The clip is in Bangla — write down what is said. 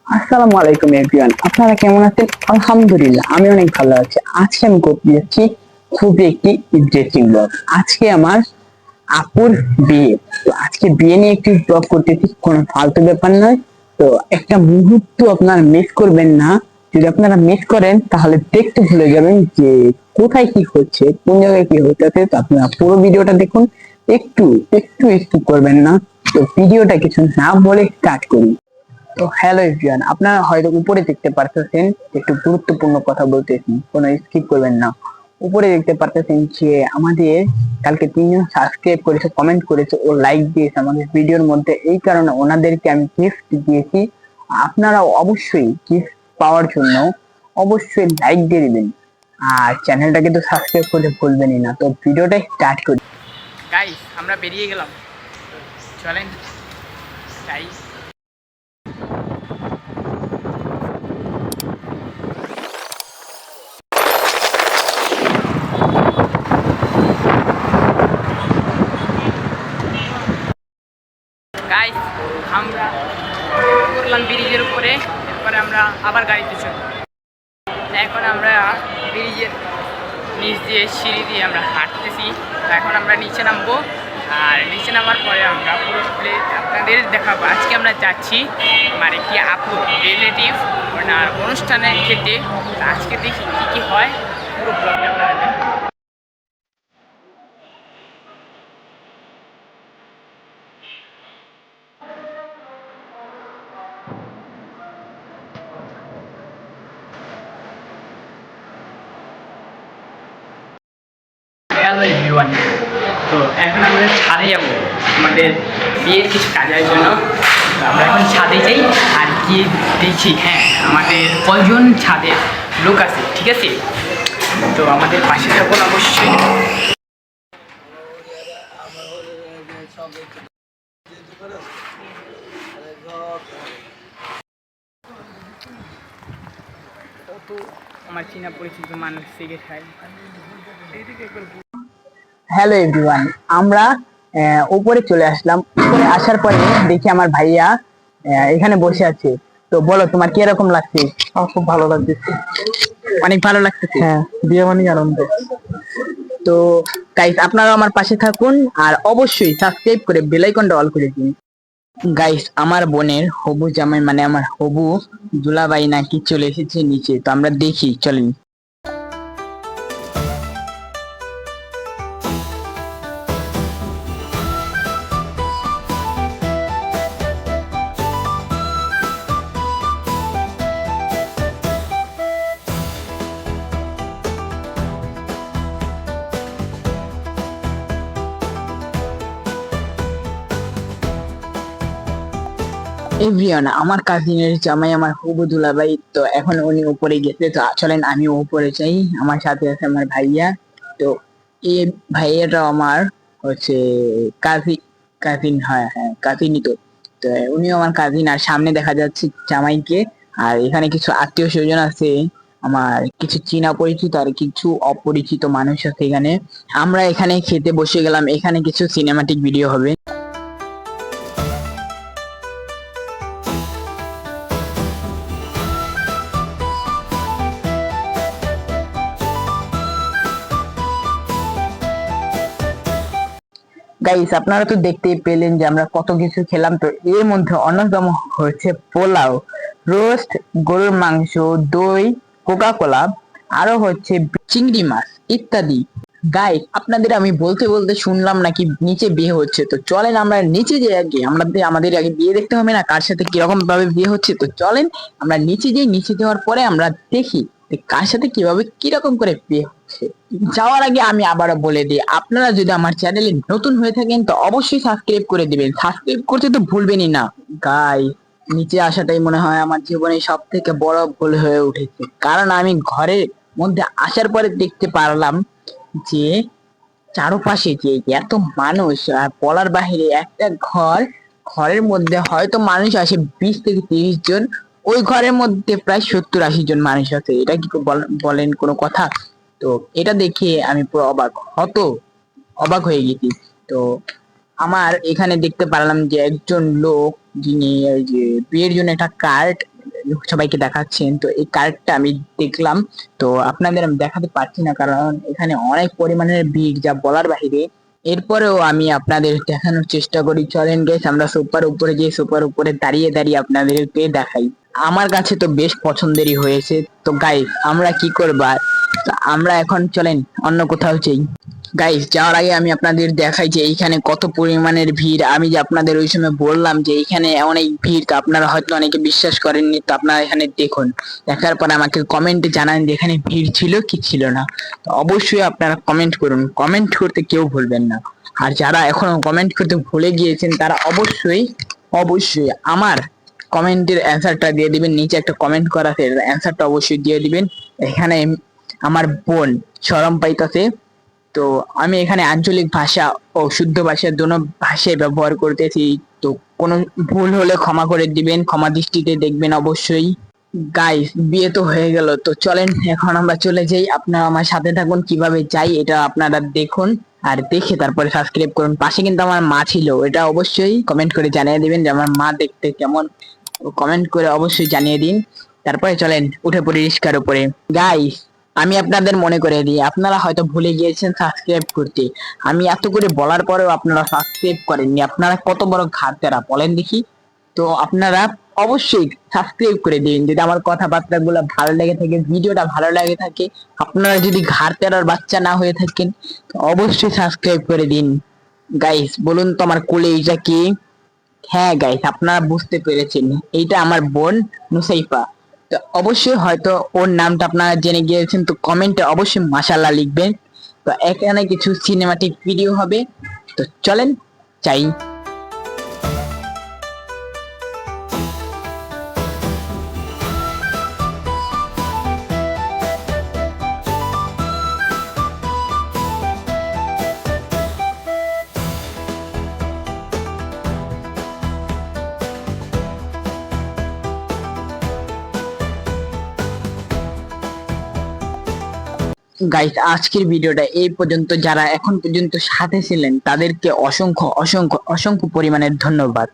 আসসালামু আলাইকুম এভরিওয়ান, আপনারা কেমন আছেন? আলহামদুলিল্লাহ আমি অনেক ভালো আছি। আজকে আমি করতে যাচ্ছি খুবই একটি ইন্টারেস্টিং ব্লগ। আজকে আমার আপুর বিয়ে। তো আজকে বিয়ে নিয়ে একটি ব্লগ করতেছি, কোনো ফালতু ব্যাপার নয়। তো একটা মুহূর্ত আপনারা মিস করবেন না। যদি আপনারা মিস করেন তাহলে দেখতে ভুলে যাবেন যে কোথায় কি হচ্ছে, কোন জায়গায় কি হচ্ছে। তো আপনারা পুরো ভিডিওটা দেখুন, একটু একটু স্কিপ করবেন না। তো ভিডিওটা কিছু না বলে স্টার্ট করি। তো হ্যালো এভরিওয়ান, আপনারা হয়তো উপরে দেখতে পারতেছেন, একটু গুরুত্বপূর্ণ কথা বলতেছি, কোনো স্কিপ করবেন না। উপরে দেখতে পারতেছেন যে আমাদের কালকে 3 জন সাবস্ক্রাইব করেছে, কমেন্ট করেছে ও লাইক দিয়েছে আমাদের ভিডিওর মধ্যে। এই কারণে ওনাদেরকে আমি গিফট দিয়েছি। আপনারা অবশ্যই গিফট পাওয়ার জন্য অবশ্যই লাইক দিয়ে দিবেন, আর চ্যানেলটাকে তো সাবস্ক্রাইব করতে ভুলবেনই না। তো ভিডিওটা স্টার্ট করি। গাইস আমরা বেরিয়ে গেলাম, চলেন যাই। গাইস আমরা করলাম ব্রিজের উপরে, এরপরে আমরা আবার গাড়িতে চলি। এখন আমরা ব্রিজের নিচ দিয়ে সিঁড়ি দিয়ে আমরা হাঁটতেছি। তো এখন আমরা নিচে নামবো, আর নিচে নামার পরে আমরা পুরো আপনাদের দেখাবো। আজকে আমরা যাচ্ছি মানে কি আপুর রিলেটিভ ওনার অনুষ্ঠানে খেতে। আজকে দেখি কী কী হয়, পুরো ব্লগটা আপনারা দেখুন। হ্যালো এভরিওয়ান, তো এখন আমরা ছাদে যাবো আমাদের বিয়ের কিছু কাজের জন্য। তো আমরা এখন ছাদে যাই আর কি দেখি, হ্যাঁ আমাদের কয়জন ছাদের লোক আছে, ঠিক আছে? তো আমাদের পাশে থাকুন অবশ্যই। কত আমার চীনা পরিচিত মানুষ সিগারেট খায়। হ্যালো এভরিওয়ান, আমরা উপরে চলে আসলাম। উপরে আসার পরে দেখি আমার ভাইয়া এখানে বসে আছে। তো বলো, তোমার কি এরকম লাগছে? আমার খুব ভালো লাগতেছে। অনেক ভালো লাগতেছে। হ্যাঁ, বিয়ে মানেই আনন্দ। তো গাইস, আপনারা আমার পাশে থাকুন আর অবশ্যই সাবস্ক্রাইব করে বেল আইকনটা অল করে দিন। গাইস, আমার বোনের হবু জামাই মানে আমার হবু দুলাভাই নাকি চলে এসেছে নিচে। তো আমরা দেখি, চলেন। এভরিওয়ান, আমার কাজিনের জামাই আমার হবু দুলাভাই। তো এখন উনি উপরে গেছে, তো চলেন আমি উপরে যাই। আমার সাথে আছে আমার ভাইয়া। তো এই ভাইয়াটা আমার হচ্ছে কাজিন। কাজিন, হ্যাঁ হ্যাঁ কাজিনই তো। তো উনিও আমার কাজিন, আর সামনে দেখা যাচ্ছে জামাইকে। আর এখানে কিছু আত্মীয় স্বজন আছে, আমার কিছু চীনা পরিচিত আর কিছু অপরিচিত মানুষ আছে এখানে। আমরা এখানে খেতে বসে গেলাম, এখানে কিছু সিনেমাটিক ভিডিও হবে। গাইস, আপনারা তো দেখতেই পেলেন যে আমরা কত কিছু খেলাম। তো এর মধ্যে অন্যতম হচ্ছে পোলাও, রোস্ট, গরুর মাংস, দই, কোকা কোলা, আরো হচ্ছে চিংড়ি মাছ ইত্যাদি। গাইস, আপনাদের আমি বলতে বলতে শুনলাম নাকি নিচে বিয়ে হচ্ছে। তো চলেন আমরা নিচে যাই। আগে আমাদের আগে বিয়ে দেখতে হবে না, কার সাথে কিরকম ভাবে বিয়ে হচ্ছে। তো চলেন আমরা নিচে যাই। নিচে যাওয়ার পরে আমরা দেখি যে কার সাথে কিভাবে কিরকম করে বিয়ে হচ্ছে। যাওয়ার আগে আমি আবারও বলে দিই, আপনারা যদি আমার চ্যানেলে নতুন হয়ে থাকেন তো অবশ্যই সাবস্ক্রাইব করে দিবেন। সাবস্ক্রাইব করতে তো ভুলবেনই না। গাইস, নিচে আসাটাই মনে হয় আমার জীবনে সব থেকে বড় ভুল হয়ে উঠেছে, কারণ আমি ঘরের মধ্যে আসার পরে দেখতে পারলাম যে চারপাশে যে এত মানুষ, আর বলার বাহিরে একটা ঘরের মধ্যে হয়তো মানুষ আসে 20 থেকে 30 জন, ওই ঘরের মধ্যে প্রায় 70-80 জন মানুষ আছে। এটা কি বলেন কোনো কথা? তো এটা দেখে আমি পুরো অবাক হয়ে গেছি। তো আমার এখানে দেখতে পারলাম যে একজন লোক, যিনি এই যে বিয়ের জন্য একটা কার্ড সবাইকে দেখাচ্ছেন, তো এই কার্ডটা আমি দেখলাম, তো আপনাদের আমি দেখাতে পারছি না কারণ এখানে অনেক পরিমাণের ভিড় যা বলার বাহিরে। এরপরেও আমি আপনাদের দেখানোর চেষ্টা করি। চলেন গাইস, আমরা সোফার উপরে যে সোফার উপরে দাঁড়িয়ে দাঁড়িয়ে আপনাদেরকে দেখাই। আমার কাছে তো বেশ পছন্দেরই হয়েছে। তো গাইস, আমরা কি করবা, আমরা এখন চলেন অন্য কোথাও যাই। গাইস, যাওয়ার আগে আমি আপনাদের দেখাই যে এইখানে কত পরিমাণের ভিড়। আমি যে আপনাদের ওই সময় বললাম যে এইখানে অনেক ভিড়, তো আপনারা হয়তো অনেকে বিশ্বাস করেননি, তো আপনারা এখানে দেখুন, দেখার পরে আমাকে কমেন্টে জানান যে এখানে ভিড় ছিল কি ছিল না। তো অবশ্যই আপনারা কমেন্ট করুন, কমেন্ট করতে কেউ ভুলবেন না। আর যারা এখনো কমেন্ট করতে ভুলে গিয়েছেন তারা অবশ্যই অবশ্যই আমার কমেন্টের অ্যান্সারটা দিয়ে দিবেন। নিচে একটা কমেন্ট করা আছে, অ্যান্সারটা অবশ্যই দিয়ে দিবেন। এখানে আমার বোন শরম পাইতাছে, তো আমি এখানে আঞ্চলিক ভাষা ও শুদ্ধ ভাষা দুটো ভাষায় ব্যবহার করতেছি, তো কোনো ভুল হলে ক্ষমা করে দিবেন, ক্ষমা দৃষ্টিতে দেখবেন অবশ্যই। গাইস, বিয়ে তো হয়ে গেল, তো চলেন এখন আমরা চলে যাই। আপনারা আমার সাথে থাকুন, কিভাবে যাই এটা আপনারা দেখুন, আর দেখে তারপরে সাবস্ক্রাইব করুন। পাশে কিন্তু আমার মা ছিল, এটা অবশ্যই কমেন্ট করে জানিয়ে দিবেন যে আমার মা দেখতে কেমন, কমেন্ট করে অবশ্যই জানিয়ে দিন। তারপরে চলেন উঠে পড়ি রিস্কার উপরে। গাইস, আমি আপনাদের মনে করে দিই, আপনারা হয়তো ভুলে গিয়েছেন সাবস্ক্রাইব করতে। আমি এত করে বলার পরেও আপনারা সাবস্ক্রাইব করেননি, আপনারা কত বড় ঘাটতেরা বলেন দেখি। তো আপনারা অবশ্যই সাবস্ক্রাইব করে দিন যদি আমার কথাবার্তা গুলো ভালো লেগে থাকে, ভিডিওটা ভালো লাগে থাকে। আপনারা যদি ঘাড়তেরার বাচ্চা না হয়ে থাকেন তো অবশ্যই সাবস্ক্রাইব করে দিন। গাইস, বলুন তো আমার কোলে এইটা কি? হ্যাঁ গাইস, আপনারা বুঝতে পেরেছেন, এইটা আমার বোন নুসাইফা। তো অবশ্যই হয়তো ওর নামটা আপনারা জেনে গিয়েছেন, তো কমেন্টে অবশ্যই মাশাআল্লাহ লিখবেন। তো এখানে কিছু সিনেমাটিক ভিডিও হবে, তো চলেন চাই। গাইস, আজকের ভিডিওটা এই পর্যন্ত। যারা এখন পর্যন্ত সাথে ছিলেন তাদেরকে অসংখ্য অসংখ্য অসংখ্য পরিমাণের ধন্যবাদ।